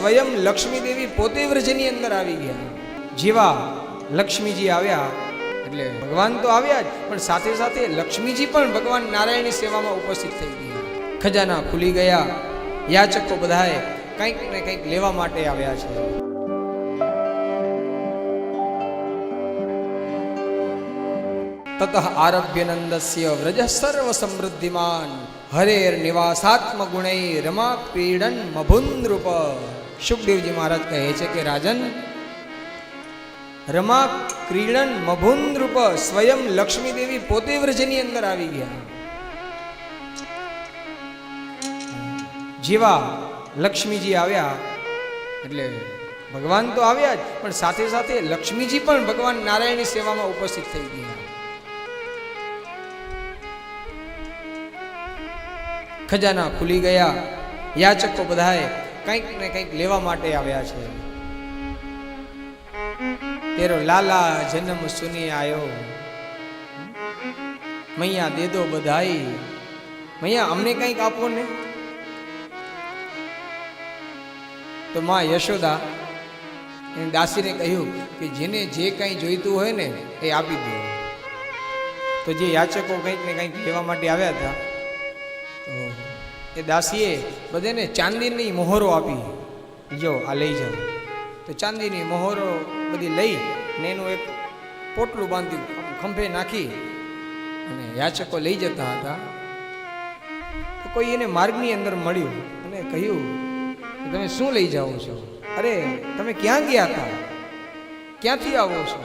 સ્વયં લક્ષ્મી દેવી પોતે વ્રજની અંદર આવી ગયા. જેવા લક્ષ્મીજી આવ્યા એટલે ભગવાન તો આવ્યા જ, પણ સાથે સાથે લક્ષ્મીજી પણ ભગવાન નારાયણની સેવામાં ઉપસ્થિત થઈ ગયા. ખજાના ખુલી ગયા. યાચકો બધાએ કંઈક ને કંઈક લેવા માટે આવ્યા છે. તતઃ આરભ્ય નંદસ્ય વ્રજ સર્વ સમૃદ્ધિમાન હરેર નિવાસાત્મ ગુણૈ રમા ક્રીડન મભુન્દ્રુપ. સુખદેવજી મહારાજ કહે છે કે રાજન, રમા ક્રીડન મભુન્દ્રુપ સ્વયં લક્ષ્મી દેવી પોતે વ્રજની અંદર આવી ગયા. જેવા લક્ષ્મીજી આવ્યા એટલે ભગવાન તો આવ્યા જ, પણ સાથે સાથે લક્ષ્મીજી પણ ભગવાન નારાયણની સેવામાં ઉપસ્થિત થઈ ગયા. ખજાના ખુલી ગયા. યાચકો બધાએ કંઈક ને કંઈક લેવા માટે આવ્યા છે. તેરો લાલા જન્મ સુની આયો, મૈયા દે દો બધાઈ, મૈયા અમને કંઈક આપો ને. તો માં યશોદા એની દાસીને કહ્યું કે જેને જે કંઈ જોઈતું હોય ને એ આપી દો. તો જે યાચકો કંઈક ને કંઈક લેવા માટે આવ્યા હતા, તો એ દાસીએ બધાને ચાંદીની મોહરો આપી. જો આ લઈ જાઓ. તો ચાંદીની મોહરો બધી લઈ ને એનું એક પોટલું બાંધ્યું, ખંભે નાખી અને યાચકો લઈ જતા હતા. તો કોઈ એને માર્ગની અંદર મળ્યું અને કહ્યું કે તમે શું લઈ જાઓ છો? અરે તમે ક્યાં ગયા હતા? ક્યાંથી આવો છો?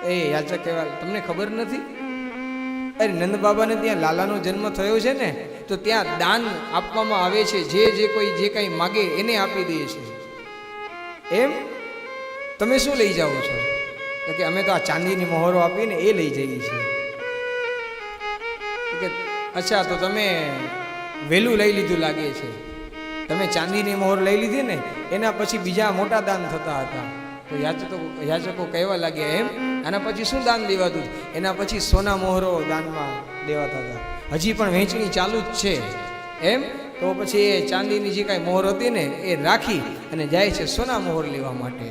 એ યાચક કહેવા, તમને ખબર નથી? અરે નંદ બાબાને ત્યાં લાલાનો જન્મ થયો છે ને, તો ત્યાં દાન આપવામાં આવે છે. જે કોઈ જે કંઈ માગે એને આપી દે છે. એમ તમે શું લઈ જાઓ છો? તો કે અમે તો આ ચાંદીની મોહરો આપીને એ લઈ જઈએ છીએ. કે અચ્છા, તો તમે વહેલું લઈ લીધું લાગે છે. તમે ચાંદીની મોહર લઈ લીધી ને, એના પછી બીજા મોટા દાન થતા હતા. તો યાચકો કહેવા લાગ્યા, એમ આના પછી શું દાન દેવાતું? એના પછી સોના મોહરો દાનમાં દેવાતા હતા. હજી પણ વહેંચણી ચાલુ જ છે. એમ તો પછી એ ચાંદીની જે કાંઈ મોહર હતી ને એ રાખી અને જાય છે સોના મોહર લેવા માટે.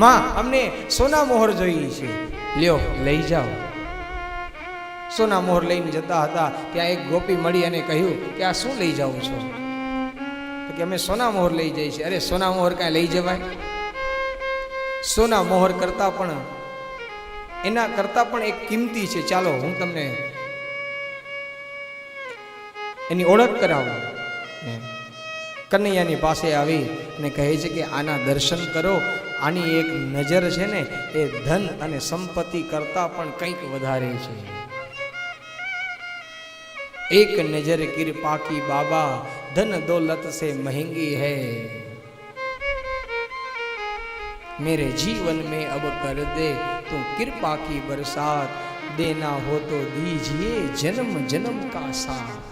માં અમને સોના મોહર જોઈએ છે. લ્યો લઈ જાઓ. સોના મોહર લઈને જતા હતા. ત્યાં એક ગોપી મળી અને કહ્યું કે આ શું લઈ જાઓ છો? તો કે અમે સોના મોહર લઈ જઈએ છીએ. અરે સોના મોહર કાંઈ લઈ જવાય? સોના મોહર કરતા પણ એના કરતા પણ એક કિંમતી છે. ચાલો હું તમને એની ઓળખ કરાવું. કનૈયાની પાસે આવી અને કહે છે કે આના દર્શન કરો. આની એક નજર છે ને એ ધન અને સંપત્તિ કરતા પણ કંઈક વધારે છે. एक नजर कृपा की बाबा धन दौलत से महंगी है. मेरे जीवन में अब कर दे तुम कृपा की बरसात. देना हो तो दीजिए जन्म जन्म का साथ.